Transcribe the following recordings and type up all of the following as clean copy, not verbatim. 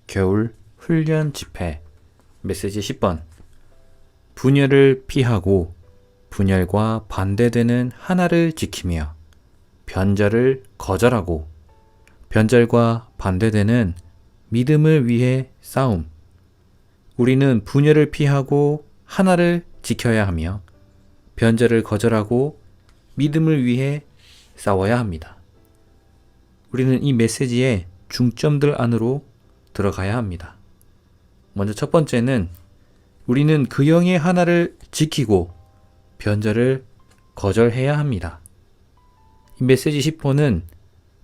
겨울 훈련 집회 메시지 10번 분열을 피하고 분열과 반대되는 하나를 지키며 변절을 거절하고 변절과 반대되는 믿음을 위해 싸움. 우리는 분열을 피하고 하나를 지켜야 하며 변절을 거절하고 믿음을 위해 싸워야 합니다. 우리는 이 메시지의 중점들 안으로 들어가야 합니다. 먼저 첫 번째는 우리는 그 영의 하나를 지키고 변절을 거절해야 합니다. 이 메시지 10번은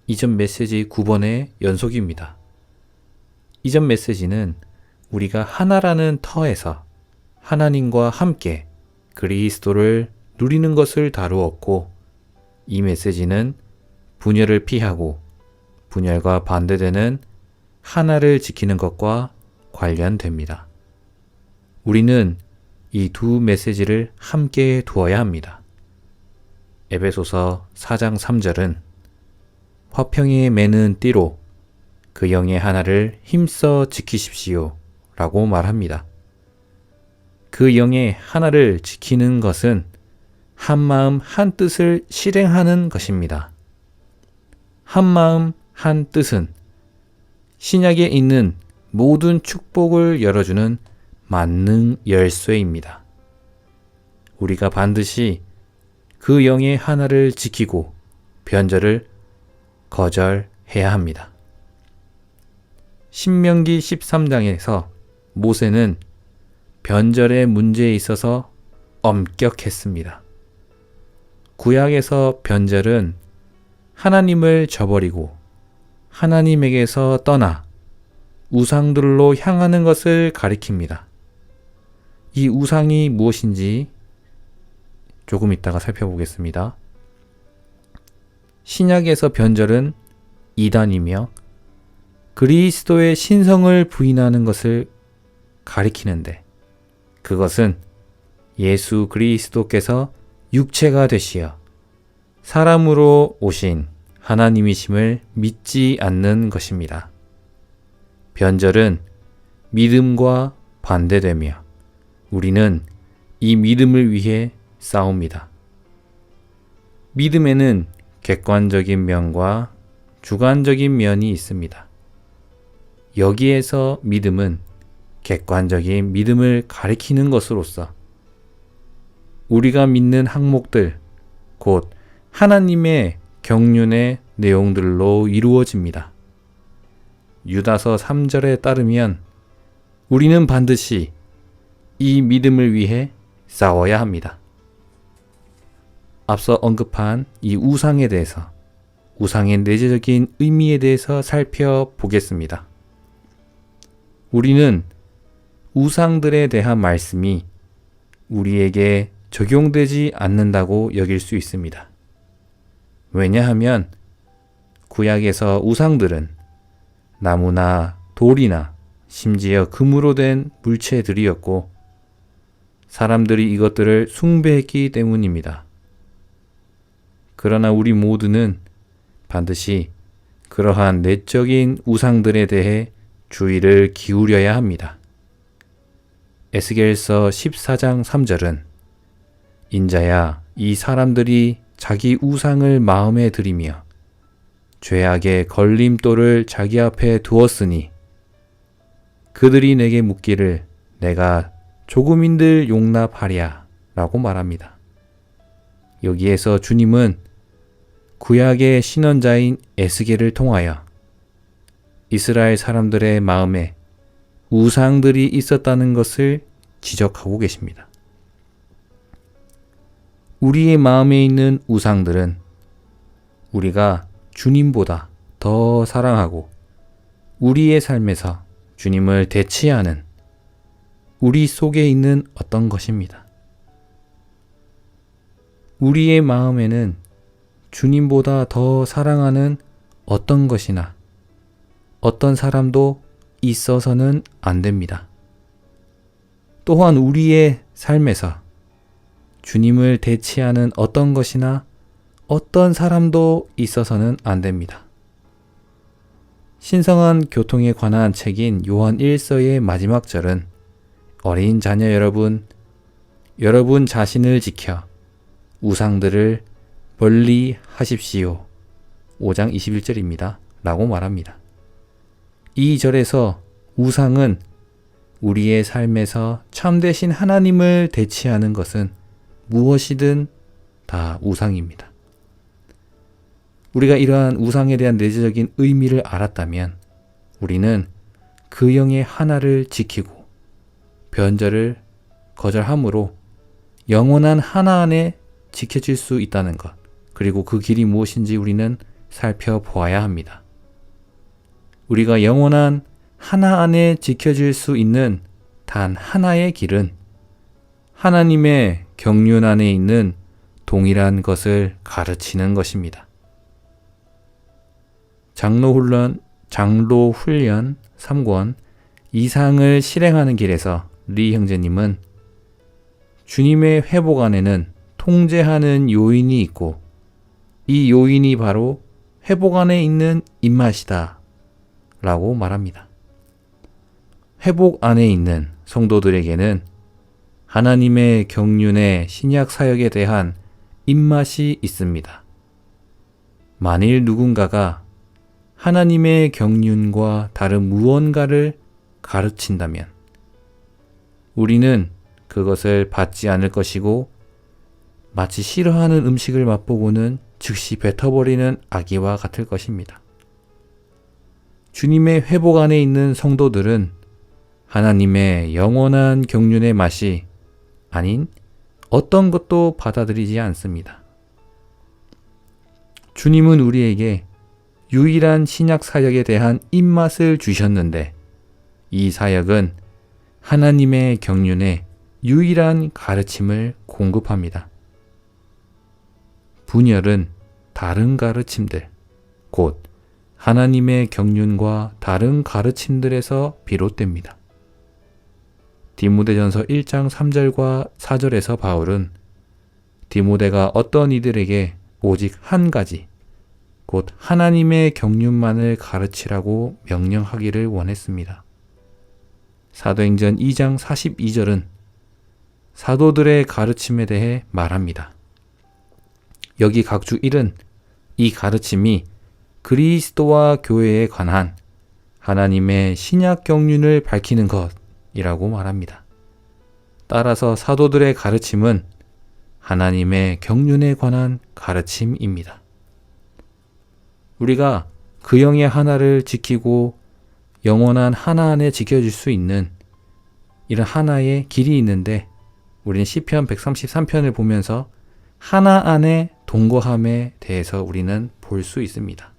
이전 메시지 9번의 연속입니다. 이전 메시지는 우리가 하나라는 터에서 하나님과 함께 그리스도를 누리는 것을 다루었고, 이 메시지는 분열을 피하고 분열과 반대되는 하나를 지키는 것과 관련됩니다. 우리는 이 두 메시지를 함께 두어야 합니다. 에베소서 4장 3절은 화평에 매는 띠로 그 영의 하나를 힘써 지키십시오 라고 말합니다. 그 영의 하나를 지키는 것은 한 마음 한 뜻을 실행하는 것입니다. 한 마음 한 뜻은 신약에 있는 모든 축복을 열어주는 만능 열쇠입니다. 우리가 반드시 그 영의 하나를 지키고 변절을 거절해야 합니다. 신명기 13장에서 모세는 변절의 문제에 있어서 엄격했습니다. 구약에서 변절은 하나님을 저버리고 하나님에게서 떠나 우상들로 향하는 것을 가리킵니다. 이 우상이 무엇인지 조금 이따가 살펴보겠습니다. 신약에서 변절은 이단이며 그리스도의 신성을 부인하는 것을 가리키는데, 그것은 예수 그리스도께서 육체가 되시어 사람으로 오신 하나님이심을 믿지 않는 것입니다. 변절은 믿음과 반대되며 우리는 이 믿음을 위해 싸웁니다. 믿음에는 객관적인 면과 주관적인 면이 있습니다. 여기에서 믿음은 객관적인 믿음을 가리키는 것으로서 우리가 믿는 항목들, 곧 하나님의 경륜의 내용들로 이루어집니다. 유다서 3절에 따르면 우리는 반드시 이 믿음을 위해 싸워야 합니다. 앞서 언급한 이 우상에 대해서, 우상의 내재적인 의미에 대해서 살펴보겠습니다. 우리는 우상들에 대한 말씀이 우리에게 적용되지 않는다고 여길 수 있습니다. 왜냐하면 구약에서 우상들은 나무나 돌이나 심지어 금으로 된 물체들이었고 사람들이 이것들을 숭배했기 때문입니다. 그러나 우리 모두는 반드시 그러한 내적인 우상들에 대해 주의를 기울여야 합니다. 에스겔서 14장 3절은 인자야, 이 사람들이 자기 우상을 마음에 들이며 죄악의 걸림돌을 자기 앞에 두었으니 그들이 내게 묻기를 내가 조금인들 용납하랴 라고 말합니다. 여기에서 주님은 구약의 신원자인 에스겔을 통하여 이스라엘 사람들의 마음에 우상들이 있었다는 것을 지적하고 계십니다. 우리의 마음에 있는 우상들은 우리가 주님보다 더 사랑하고 우리의 삶에서 주님을 대치하는 우리 속에 있는 어떤 것입니다. 우리의 마음에는 주님보다 더 사랑하는 어떤 것이나 어떤 사람도 있어서는 안 됩니다. 또한 우리의 삶에서 주님을 대치하는 어떤 것이나 어떤 사람도 있어서는 안 됩니다. 신성한 교통에 관한 책인 요한 1서의 마지막 절은 어린 자녀 여러분, 여러분 자신을 지켜 우상들을 멀리 하십시오. 5장 21절입니다. 라고 말합니다. 이 절에서 우상은 우리의 삶에서 참되신 하나님을 대체하는 것은 무엇이든 다 우상입니다. 우리가 이러한 우상에 대한 내재적인 의미를 알았다면 우리는 그 영의 하나를 지키고 변절을 거절함으로 영원한 하나 안에 지켜질 수 있다는 것, 그리고 그 길이 무엇인지 우리는 살펴보아야 합니다. 우리가 영원한 하나 안에 지켜질 수 있는 단 하나의 길은 하나님의 경륜 안에 있는 동일한 것을 가르치는 것입니다. 장로훈련 3권 이상을 실행하는 길에서 리 형제님은 주님의 회복 안에는 통제하는 요인이 있고 이 요인이 바로 회복 안에 있는 입맛이다 라고 말합니다. 회복 안에 있는 성도들에게는 하나님의 경륜의 신약 사역에 대한 입맛이 있습니다. 만일 누군가가 하나님의 경륜과 다른 무언가를 가르친다면 우리는 그것을 받지 않을 것이고 마치 싫어하는 음식을 맛보고는 즉시 뱉어버리는 아기와 같을 것입니다. 주님의 회복 안에 있는 성도들은 하나님의 영원한 경륜의 맛이 아닌 어떤 것도 받아들이지 않습니다. 주님은 우리에게 유일한 신약 사역에 대한 입맛을 주셨는데 이 사역은 하나님의 경륜의 유일한 가르침을 공급합니다. 분열은 다른 가르침들, 곧 하나님의 경륜과 다른 가르침들에서 비롯됩니다. 디모데전서 1장 3절과 4절에서 바울은 디모데가 어떤 이들에게 오직 한 가지, 곧 하나님의 경륜만을 가르치라고 명령하기를 원했습니다. 사도행전 2장 42절은 사도들의 가르침에 대해 말합니다. 여기 각주 1은 이 가르침이 그리스도와 교회에 관한 하나님의 신약 경륜을 밝히는 것이라고 말합니다. 따라서 사도들의 가르침은 하나님의 경륜에 관한 가르침입니다. 우리가 그 영의 하나를 지키고 영원한 하나 안에 지켜질 수 있는 이런 하나의 길이 있는데 우리는 시편 133편을 보면서 하나 안에 동거함에 대해서 우리는 볼 수 있습니다.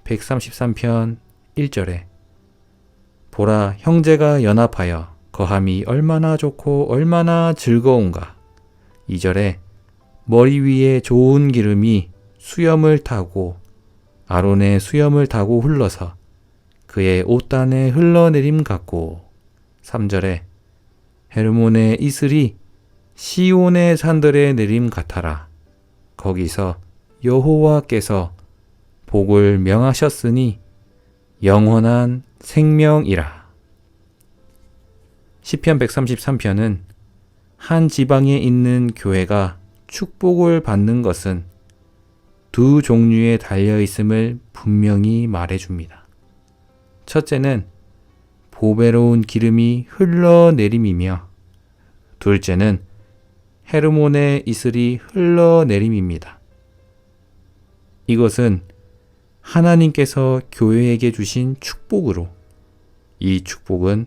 133편 1절에 보라 형제가 연합하여 거함이 얼마나 좋고 얼마나 즐거운가. 2절에 머리 위에 좋은 기름이 수염을 타고 아론의 수염을 타고 흘러서 그의 옷단에 흘러내림 같고. 3절에 헤르몬의 이슬이 시온의 산들에 내림 같아라. 거기서 여호와께서 복을 명하셨으니 영원한 생명이라. 시편 133편은 한 지방에 있는 교회가 축복을 받는 것은 두 종류에 달려있음을 분명히 말해줍니다. 첫째는 보배로운 기름이 흘러내림이며 둘째는 헤르몬의 이슬이 흘러내림입니다. 이것은 하나님께서 교회에게 주신 축복으로 이 축복은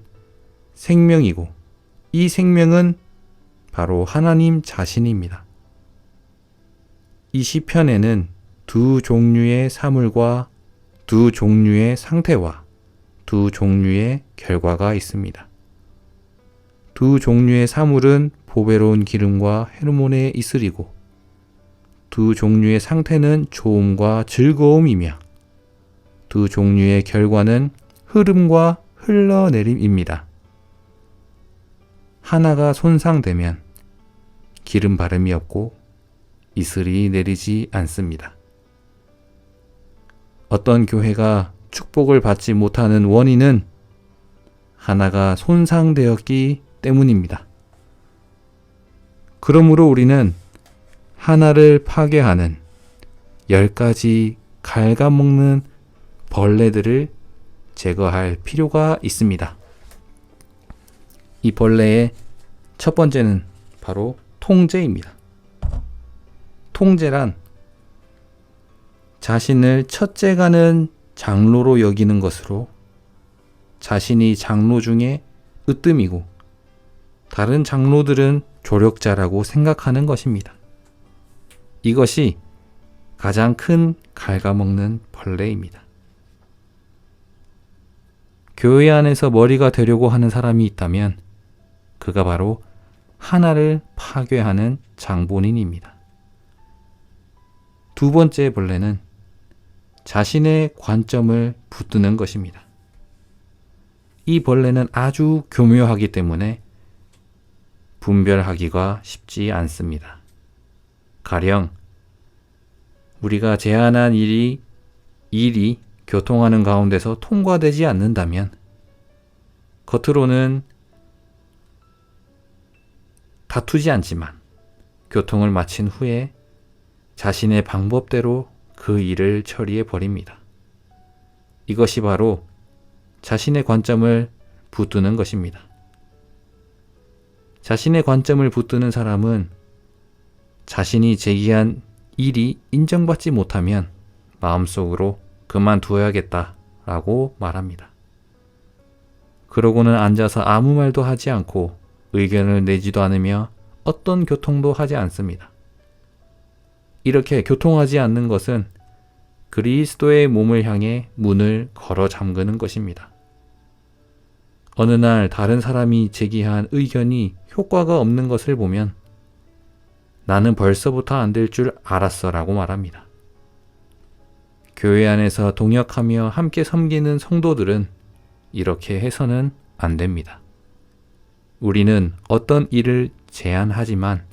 생명이고 이 생명은 바로 하나님 자신입니다. 이 시편에는 두 종류의 사물과 두 종류의 상태와 두 종류의 결과가 있습니다. 두 종류의 사물은 보배로운 기름과 헤르몬의 이슬이고 두 종류의 상태는 좋음과 즐거움이며 두 종류의 결과는 흐름과 흘러내림입니다. 하나가 손상되면 기름 바름이 없고 이슬이 내리지 않습니다. 어떤 교회가 축복을 받지 못하는 원인은 하나가 손상되었기 때문입니다. 그러므로 우리는 하나를 파괴하는 10가지 갉아먹는 벌레들을 제거할 필요가 있습니다. 이 벌레의 첫 번째는 바로 통제입니다. 통제란 자신을 첫째가는 장로로 여기는 것으로 자신이 장로 중에 으뜸이고 다른 장로들은 조력자라고 생각하는 것입니다. 이것이 가장 큰 갉아먹는 벌레입니다. 교회 안에서 머리가 되려고 하는 사람이 있다면 그가 바로 하나를 파괴하는 장본인입니다. 두 번째 벌레는 자신의 관점을 붙드는 것입니다. 이 벌레는 아주 교묘하기 때문에 분별하기가 쉽지 않습니다. 가령 우리가 제안한 일이 교통하는 가운데서 통과되지 않는다면 겉으로는 다투지 않지만 교통을 마친 후에 자신의 방법대로 그 일을 처리해 버립니다. 이것이 바로 자신의 관점을 붙드는 것입니다. 자신의 관점을 붙드는 사람은 자신이 제기한 일이 인정받지 못하면 마음속으로 그만두어야겠다라고 말합니다. 그러고는 앉아서 아무 말도 하지 않고 의견을 내지도 않으며 어떤 교통도 하지 않습니다. 이렇게 교통하지 않는 것은 그리스도의 몸을 향해 문을 걸어 잠그는 것입니다. 어느 날 다른 사람이 제기한 의견이 효과가 없는 것을 보면 나는 벌써부터 안 될 줄 알았어 라고 말합니다. 교회 안에서 동역하며 함께 섬기는 성도들은 이렇게 해서는 안 됩니다. 우리는 어떤 일을 제안하지만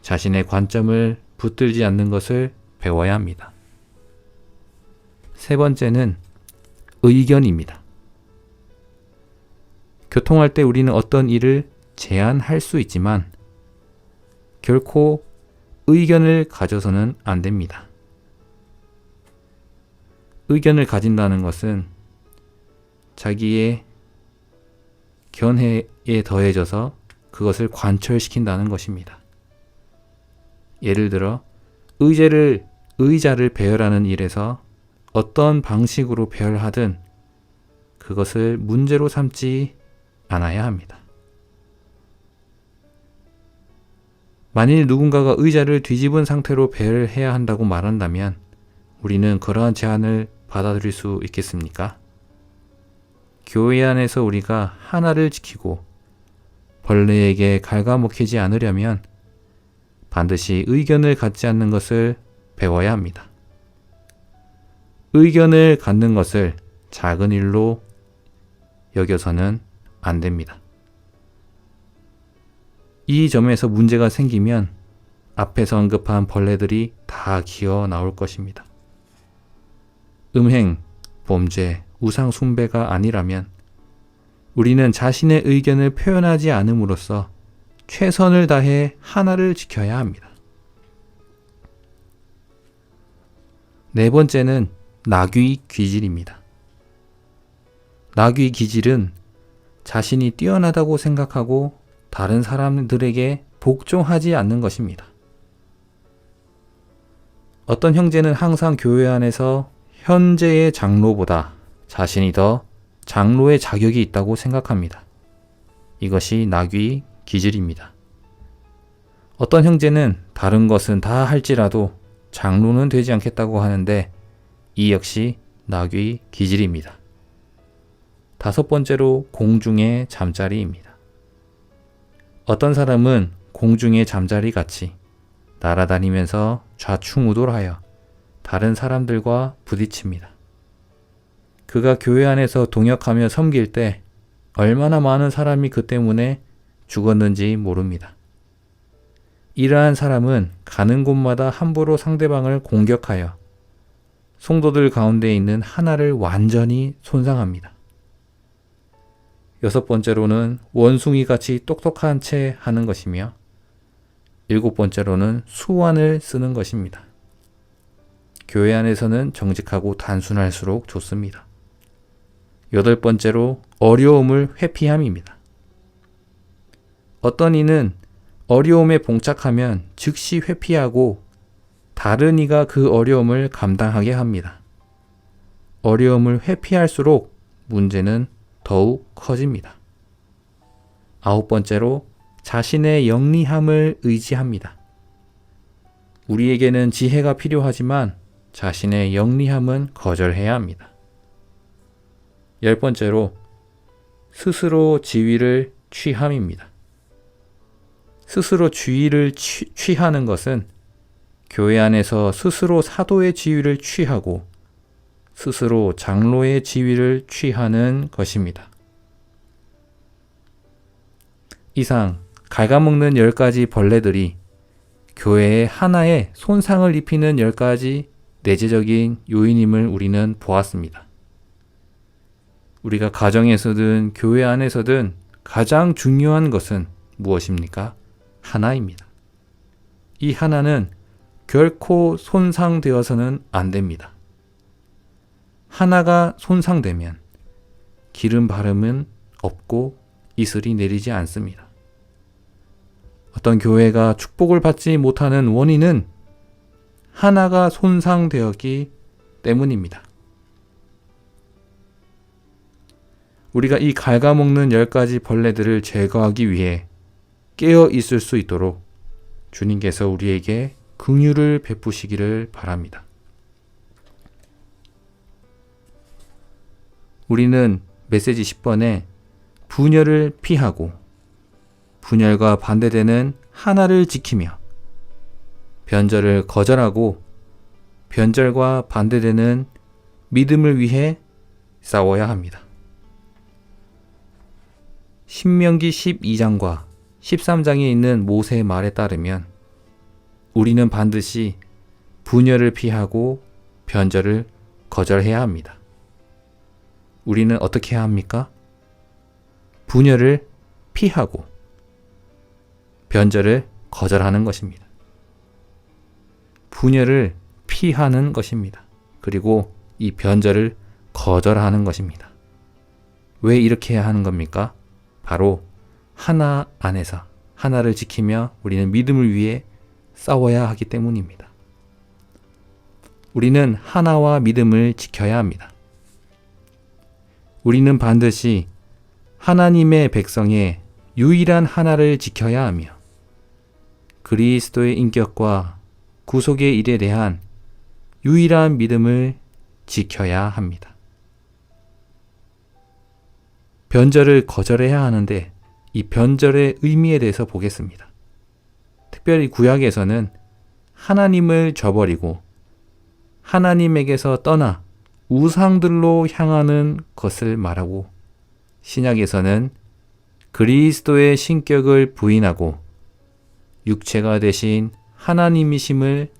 자신의 관점을 붙들지 않는 것을 배워야 합니다. 세 번째는 의견입니다. 교통할 때 우리는 어떤 일을 제안할 수 있지만 결코 의견을 가져서는 안 됩니다. 의견을 가진다는 것은 자기의 견해에 더해져서 그것을 관철시킨다는 것입니다. 예를 들어 의자를 배열하는 일에서 어떤 방식으로 배열하든 그것을 문제로 삼지 않아야 합니다. 만일 누군가가 의자를 뒤집은 상태로 배열해야 한다고 말한다면 우리는 그러한 제안을 받아들일 수 있겠습니까? 교회 안에서 우리가 하나를 지키고 벌레에게 갉아먹히지 않으려면 반드시 의견을 갖지 않는 것을 배워야 합니다. 의견을 갖는 것을 작은 일로 여겨서는 안 됩니다. 이 점에서 문제가 생기면 앞에서 언급한 벌레들이 다 기어 나올 것입니다. 음행, 범죄, 우상 숭배가 아니라면 우리는 자신의 의견을 표현하지 않음으로써 최선을 다해 하나를 지켜야 합니다. 네 번째는 나귀 기질입니다. 나귀 기질은 자신이 뛰어나다고 생각하고 다른 사람들에게 복종하지 않는 것입니다. 어떤 형제는 항상 교회 안에서 현재의 장로보다 자신이 더 장로의 자격이 있다고 생각합니다. 이것이 나귀 기질입니다. 어떤 형제는 다른 것은 다 할지라도 장로는 되지 않겠다고 하는데 이 역시 나귀 기질입니다. 다섯 번째로 공중의 잠자리입니다. 어떤 사람은 공중의 잠자리 같이 날아다니면서 좌충우돌하여 다른 사람들과 부딪힙니다. 그가 교회 안에서 동역하며 섬길 때 얼마나 많은 사람이 그 때문에 죽었는지 모릅니다. 이러한 사람은 가는 곳마다 함부로 상대방을 공격하여 성도들 가운데 있는 하나를 완전히 손상합니다. 6번째로는 원숭이같이 똑똑한 채 하는 것이며 7번째로는 수완을 쓰는 것입니다. 교회 안에서는 정직하고 단순할수록 좋습니다. 8번째로 어려움을 회피함입니다. 어떤 이는 어려움에 봉착하면 즉시 회피하고 다른 이가 그 어려움을 감당하게 합니다. 어려움을 회피할수록 문제는 더욱 커집니다. 9번째로 자신의 영리함을 의지합니다. 우리에게는 지혜가 필요하지만 자신의 영리함은 거절해야 합니다. 10번째로 스스로 지위를 취함입니다. 스스로 지위를 취하는 것은 교회 안에서 스스로 사도의 지위를 취하고 스스로 장로의 지위를 취하는 것입니다. 이상 갉아먹는 10가지 벌레들이 교회의 하나에 손상을 입히는 10가지 내재적인 요인임을 우리는 보았습니다. 우리가 가정에서든 교회 안에서든 가장 중요한 것은 무엇입니까? 하나입니다. 이 하나는 결코 손상되어서는 안 됩니다. 하나가 손상되면 기름 바름은 없고 이슬이 내리지 않습니다. 어떤 교회가 축복을 받지 못하는 원인은 하나가 손상되었기 때문입니다. 우리가 이 갉아먹는 10가지 벌레들을 제거하기 위해 깨어 있을 수 있도록 주님께서 우리에게 긍휼을 베푸시기를 바랍니다. 우리는 메시지 10번에 분열을 피하고 분열과 반대되는 하나를 지키며 변절을 거절하고 변절과 반대되는 믿음을 위해 싸워야 합니다. 신명기 12장과 13장에 있는 모세의 말에 따르면 우리는 반드시 분열을 피하고 변절을 거절해야 합니다. 우리는 어떻게 해야 합니까? 분열을 피하고 변절을 거절하는 것입니다. 분열을 피하는 것입니다. 그리고 이 변절을 거절하는 것입니다. 왜 이렇게 해야 하는 겁니까? 바로 하나 안에서 하나를 지키며 우리는 믿음을 위해 싸워야 하기 때문입니다. 우리는 하나와 믿음을 지켜야 합니다. 우리는 반드시 하나님의 백성의 유일한 하나를 지켜야 하며 그리스도의 인격과 구속의 일에 대한 유일한 믿음을 지켜야 합니다. 변절을 거절해야 하는데 이 변절의 의미에 대해서 보겠습니다. 특별히 구약에서는 하나님을 저버리고 하나님에게서 떠나 우상들로 향하는 것을 말하고 신약에서는 그리스도의 신격을 부인하고 육체가 되신 하나님이심을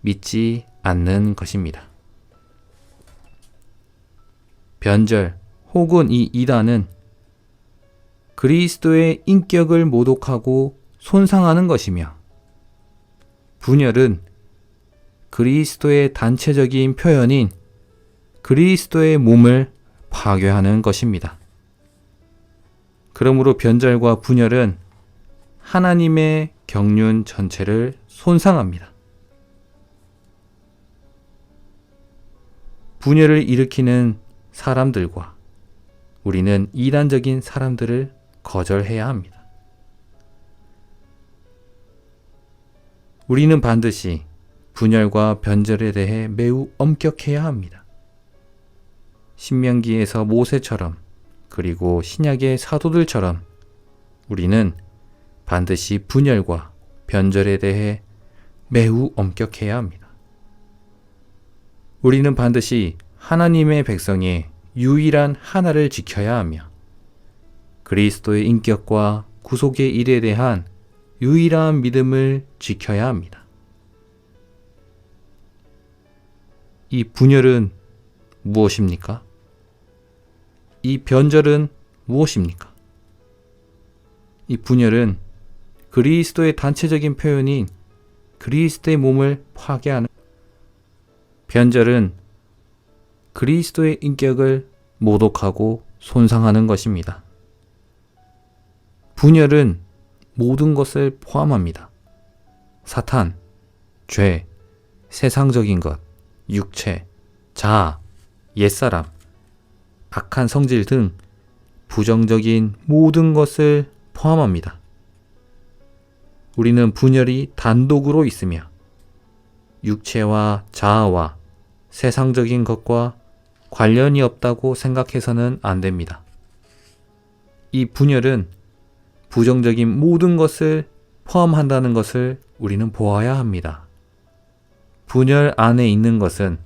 믿지 않는 것입니다. 변절 혹은 이 이단은 그리스도의 인격을 모독하고 손상하는 것이며 분열은 그리스도의 단체적인 표현인 그리스도의 몸을 파괴하는 것입니다. 그러므로 변절과 분열은 하나님의 경륜 전체를 손상합니다. 분열을 일으키는 사람들과 우리는 이단적인 사람들을 거절해야 합니다. 우리는 반드시 분열과 변절에 대해 매우 엄격해야 합니다. 신명기에서 모세처럼 그리고 신약의 사도들처럼 우리는 반드시 분열과 변절에 대해 매우 엄격해야 합니다. 우리는 반드시 하나님의 백성의 유일한 하나를 지켜야 하며 그리스도의 인격과 구속의 일에 대한 유일한 믿음을 지켜야 합니다. 이 분열은 무엇입니까? 이 변절은 무엇입니까? 이 분열은 그리스도의 단체적인 표현인 그리스도의 몸을 파괴하는, 변절은 그리스도의 인격을 모독하고 손상하는 것입니다. 분열은 모든 것을 포함합니다. 사탄, 죄, 세상적인 것, 육체, 자아, 옛사람, 악한 성질 등 부정적인 모든 것을 포함합니다. 우리는 분열이 단독으로 있으며 육체와 자아와 세상적인 것과 관련이 없다고 생각해서는 안 됩니다. 이 분열은 부정적인 모든 것을 포함한다는 것을 우리는 보아야 합니다. 분열 안에 있는 것은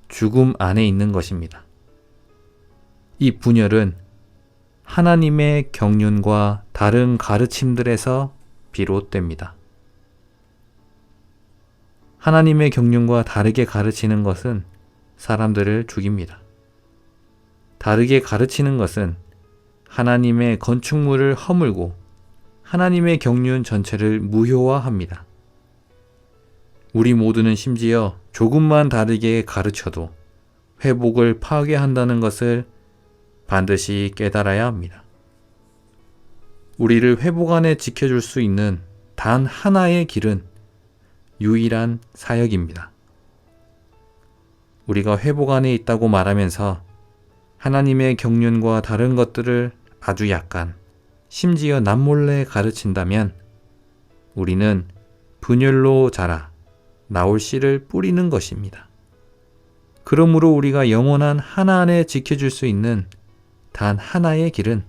죽음 안에 있는 것입니다. 이 분열은 하나님의 경륜과 다른 가르침들에서 비롯됩니다. 하나님의 경륜과 다르게 가르치는 것은 사람들을 죽입니다. 다르게 가르치는 것은 하나님의 건축물을 허물고 하나님의 경륜 전체를 무효화합니다. 우리 모두는 심지어 조금만 다르게 가르쳐도 회복을 파괴한다는 것을 반드시 깨달아야 합니다. 우리를 회복 안에 지켜줄 수 있는 단 하나의 길은 유일한 사역입니다. 우리가 회복 안에 있다고 말하면서 하나님의 경륜과 다른 것들을 아주 약간, 심지어 남몰래 가르친다면 우리는 분열로 자라 나올 씨를 뿌리는 것입니다. 그러므로 우리가 영원한 하나 안에 지켜줄 수 있는 단 하나의 길은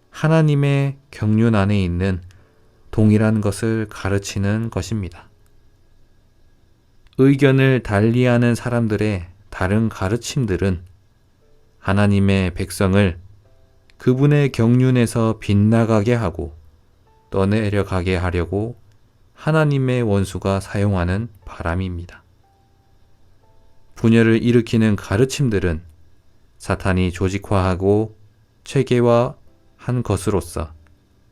하나님의 경륜 안에 있는 동일한 것을 가르치는 것입니다. 의견을 달리하는 사람들의 다른 가르침들은 하나님의 백성을 그분의 경륜에서 빗나가게 하고 떠내려가게 하려고 하나님의 원수가 사용하는 바람입니다. 분열을 일으키는 가르침들은 사탄이 조직화하고 체계화한 것으로서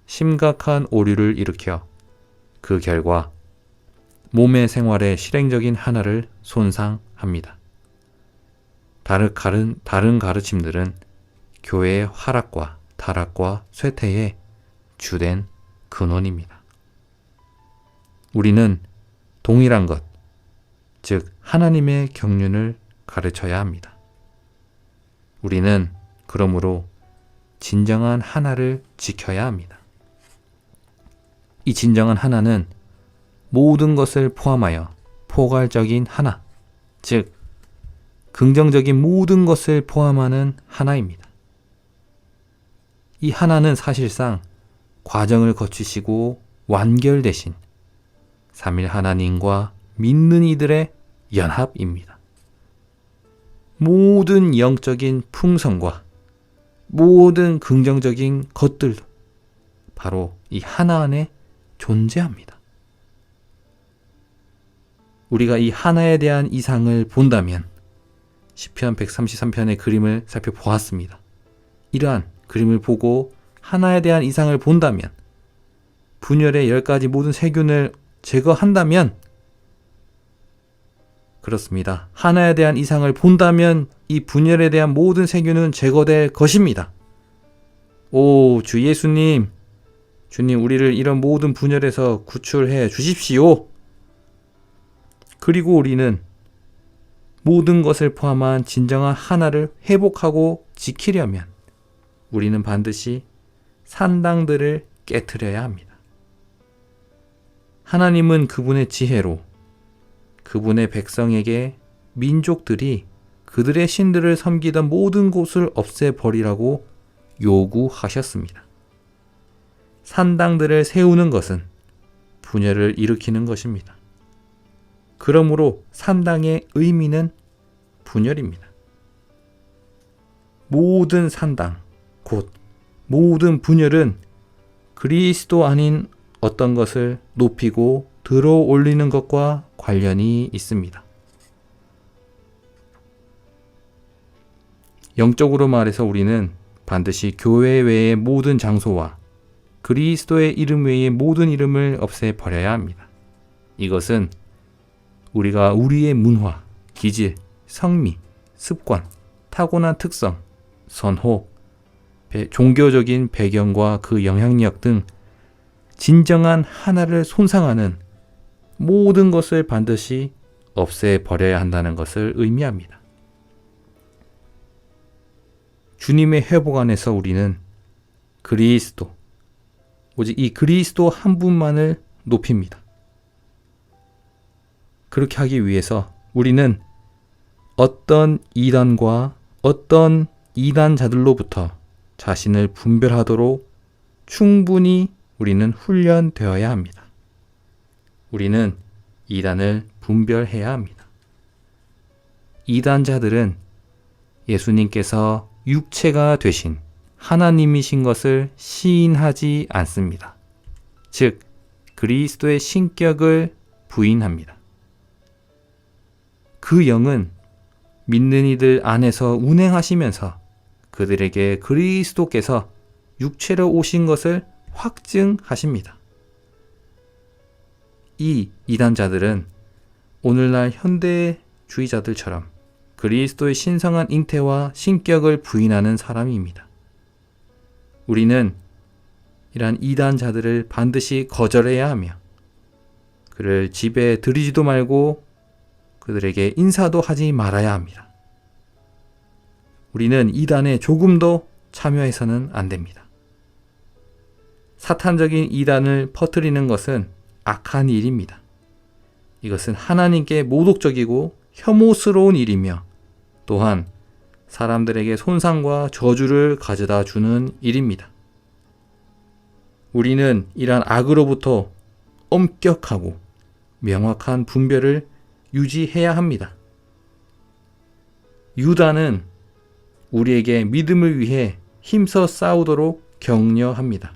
심각한 오류를 일으켜 그 결과 몸의 생활의 실행적인 하나를 손상합니다. 다른 가르침들은 교회의 하락과 타락과 쇠퇴의 주된 근원입니다. 우리는 동일한 것, 즉 하나님의 경륜을 가르쳐야 합니다. 우리는 그러므로 진정한 하나를 지켜야 합니다. 이 진정한 하나는 모든 것을 포함하여 포괄적인 하나, 즉 긍정적인 모든 것을 포함하는 하나입니다. 이 하나는 사실상 과정을 거치시고 완결되신 삼일 하나님과 믿는 이들의 연합입니다. 모든 영적인 풍성과 모든 긍정적인 것들도 바로 이 하나 안에 존재합니다. 우리가 이 하나에 대한 이상을 본다면 시편 133편의 그림을 살펴보았습니다. 이러한 그림을 보고 하나에 대한 이상을 본다면, 분열의 10가지 모든 세균을 제거한다면, 그렇습니다. 하나에 대한 이상을 본다면 이 분열에 대한 모든 세균은 제거될 것입니다. 오, 주 예수님, 주님 우리를 이런 모든 분열에서 구출해 주십시오. 그리고 우리는 모든 것을 포함한 진정한 하나를 회복하고 지키려면 우리는 반드시 산당들을 깨트려야 합니다. 하나님은 그분의 지혜로 그분의 백성에게 민족들이 그들의 신들을 섬기던 모든 곳을 없애버리라고 요구하셨습니다. 산당들을 세우는 것은 분열을 일으키는 것입니다. 그러므로 산당의 의미는 분열입니다. 모든 산당, 곧 모든 분열은 그리스도 아닌 어떤 것을 높이고 들어 올리는 것과 관련이 있습니다. 영적으로 말해서 우리는 반드시 교회 외의 모든 장소와 그리스도의 이름 외의 모든 이름을 없애버려야 합니다. 이것은 우리가 우리의 문화, 기질, 성미, 습관, 타고난 특성, 선호, 종교적인 배경과 그 영향력 등 진정한 하나를 손상하는 모든 것을 반드시 없애버려야 한다는 것을 의미합니다. 주님의 회복 안에서 우리는 그리스도, 오직 이 그리스도 한 분만을 높입니다. 그렇게 하기 위해서 우리는 어떤 이단과 어떤 이단자들로부터 자신을 분별하도록 충분히 우리는 훈련되어야 합니다. 우리는 이단을 분별해야 합니다. 이단자들은 예수님께서 육체가 되신 하나님이신 것을 시인하지 않습니다. 즉, 그리스도의 신격을 부인합니다. 그 영은 믿는 이들 안에서 운행하시면서 그들에게 그리스도께서 육체로 오신 것을 확증하십니다. 이 이단자들은 오늘날 현대주의자들처럼 그리스도의 신성한 잉태와 신격을 부인하는 사람입니다. 우리는 이러한 이단자들을 반드시 거절해야 하며 그를 집에 들이지도 말고 그들에게 인사도 하지 말아야 합니다. 우리는 이단에 조금도 참여해서는 안 됩니다. 사탄적인 이단을 퍼뜨리는 것은 악한 일입니다. 이것은 하나님께 모독적이고 혐오스러운 일이며 또한 사람들에게 손상과 저주를 가져다 주는 일입니다. 우리는 이러한 악으로부터 엄격하고 명확한 분별을 유지해야 합니다. 유다는 우리에게 믿음을 위해 힘써 싸우도록 격려합니다.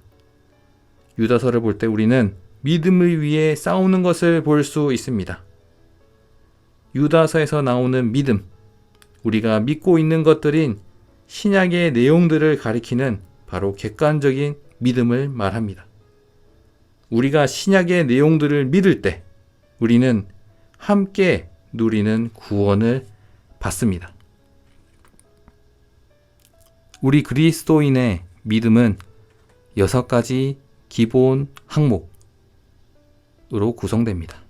유다서를 볼 때 우리는 믿음을 위해 싸우는 것을 볼 수 있습니다. 유다서에서 나오는 믿음, 우리가 믿고 있는 것들인 신약의 내용들을 가리키는 바로 객관적인 믿음을 말합니다. 우리가 신약의 내용들을 믿을 때 우리는 함께 누리는 구원을 받습니다. 우리 그리스도인의 믿음은 6가지 기본 항목으로 구성됩니다.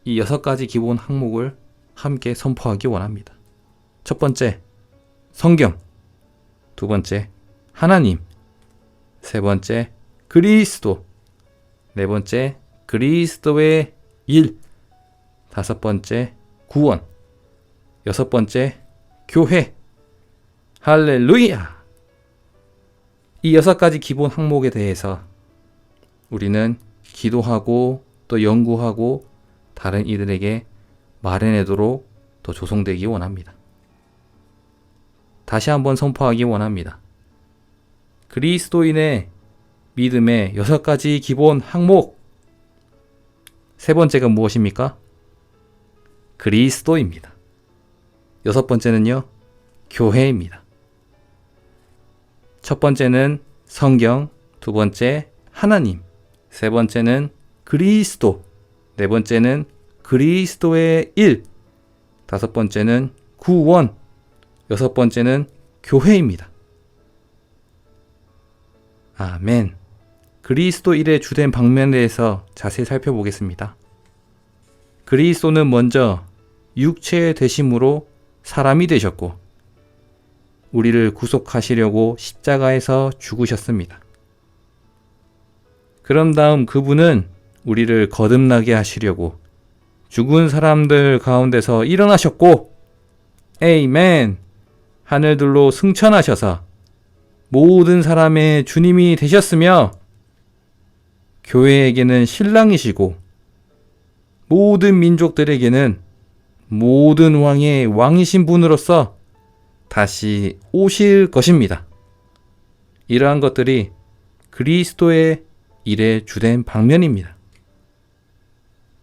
이 6가지 기본 항목을 함께 선포하기 원합니다. 첫 번째, 성경. 두 번째, 하나님. 세 번째, 그리스도. 네 번째, 그리스도의 일. 다섯 번째, 구원. 여섯 번째, 교회. 할렐루야! 이 6가지 기본 항목에 대해서 우리는 기도하고 또 연구하고 다른 이들에게 말해내도록 더 조성되기 원합니다. 다시 한번 선포하기 원합니다. 그리스도인의 믿음의 6가지 기본 항목. 세 번째가 무엇입니까? 그리스도입니다. 6번째는요, 교회입니다. 첫 번째는 성경, 두 번째 하나님, 세 번째는 그리스도, 네 번째는 그리스도의 일, 다섯 번째는 구원, 여섯 번째는 교회입니다. 아멘. 그리스도 일의 주된 방면에 대해서 자세히 살펴보겠습니다. 그리스도는 먼저 육체의 되심으로 사람이 되셨고 우리를 구속하시려고 십자가에서 죽으셨습니다. 그런 다음 그분은 우리를 거듭나게 하시려고 죽은 사람들 가운데서 일어나셨고, 에이멘! 하늘들로 승천하셔서 모든 사람의 주님이 되셨으며 교회에게는 신랑이시고 모든 민족들에게는 모든 왕의 왕이신 분으로서 다시 오실 것입니다. 이러한 것들이 그리스도의 일의 주된 방면입니다.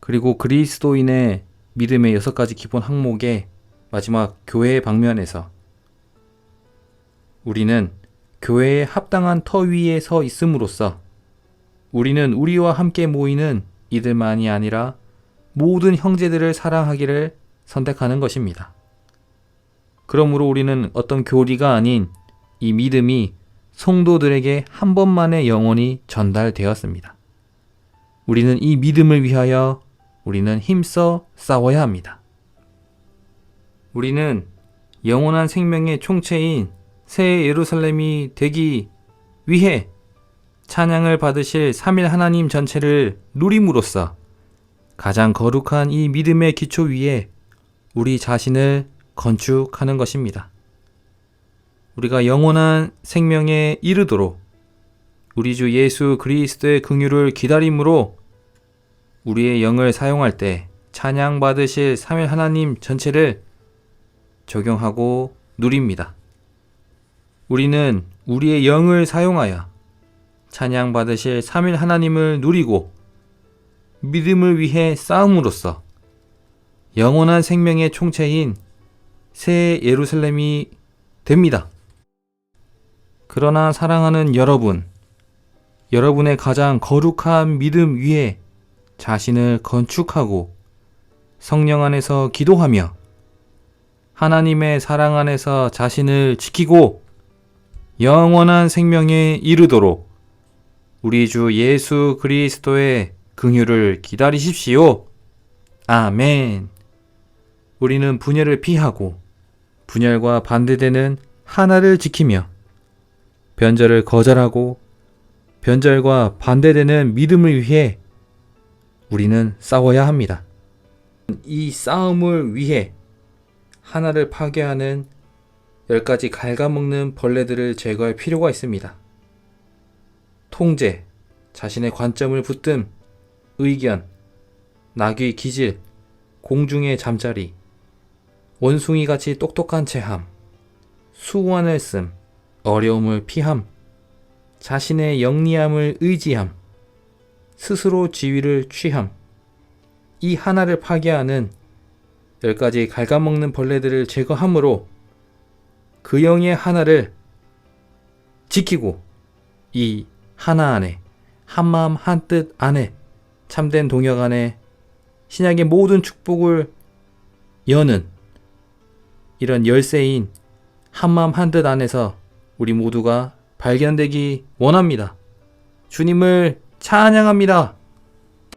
그리고 그리스도인의 믿음의 6가지 기본 항목의 마지막 교회의 방면에서 우리는 교회에 합당한 터 위에 서 있음으로써 우리는 우리와 함께 모이는 이들만이 아니라 모든 형제들을 사랑하기를 선택하는 것입니다. 그러므로 우리는 어떤 교리가 아닌 이 믿음이 성도들에게 한 번만에 영원히 전달되었습니다. 우리는 이 믿음을 위하여 우리는 힘써 싸워야 합니다. 우리는 영원한 생명의 총체인 새 예루살렘이 되기 위해 찬양을 받으실 삼일 하나님 전체를 누림으로써 가장 거룩한 이 믿음의 기초 위에 우리 자신을 건축하는 것입니다. 우리가 영원한 생명에 이르도록 우리 주 예수 그리스도의 긍휼을 기다림으로 우리의 영을 사용할 때 찬양 받으실 삼일 하나님 전체를 적용하고 누립니다. 우리는 우리의 영을 사용하여 찬양 받으실 삼일 하나님을 누리고 믿음을 위해 싸움으로써 영원한 생명의 총체인 새 예루살렘이 됩니다. 그러나 사랑하는 여러분, 여러분의 가장 거룩한 믿음 위에 자신을 건축하고 성령 안에서 기도하며 하나님의 사랑 안에서 자신을 지키고 영원한 생명에 이르도록 우리 주 예수 그리스도의 긍휼을 기다리십시오. 아멘. 우리는 분열을 피하고 분열과 반대되는 하나를 지키며 변절을 거절하고 변절과 반대되는 믿음을 위해 우리는 싸워야 합니다. 이 싸움을 위해 하나를 파괴하는 10가지 갉아먹는 벌레들을 제거할 필요가 있습니다. 통제, 자신의 관점을 붙듦, 의견, 낙위 기질, 공중의 잠자리, 원숭이같이 똑똑한 체함, 수완을 씀, 어려움을 피함, 자신의 영리함을 의지함, 스스로 지위를 취함, 이 하나를 파괴하는 10가지 갉아먹는 벌레들을 제거함으로 그 영의 하나를 지키고 이 하나 안에 한마음 한뜻 안에 참된 동역 안에 신약의 모든 축복을 여는 이런 열쇠인 한마음 한뜻 안에서 우리 모두가 발견되기 원합니다. 주님을 찬양합니다.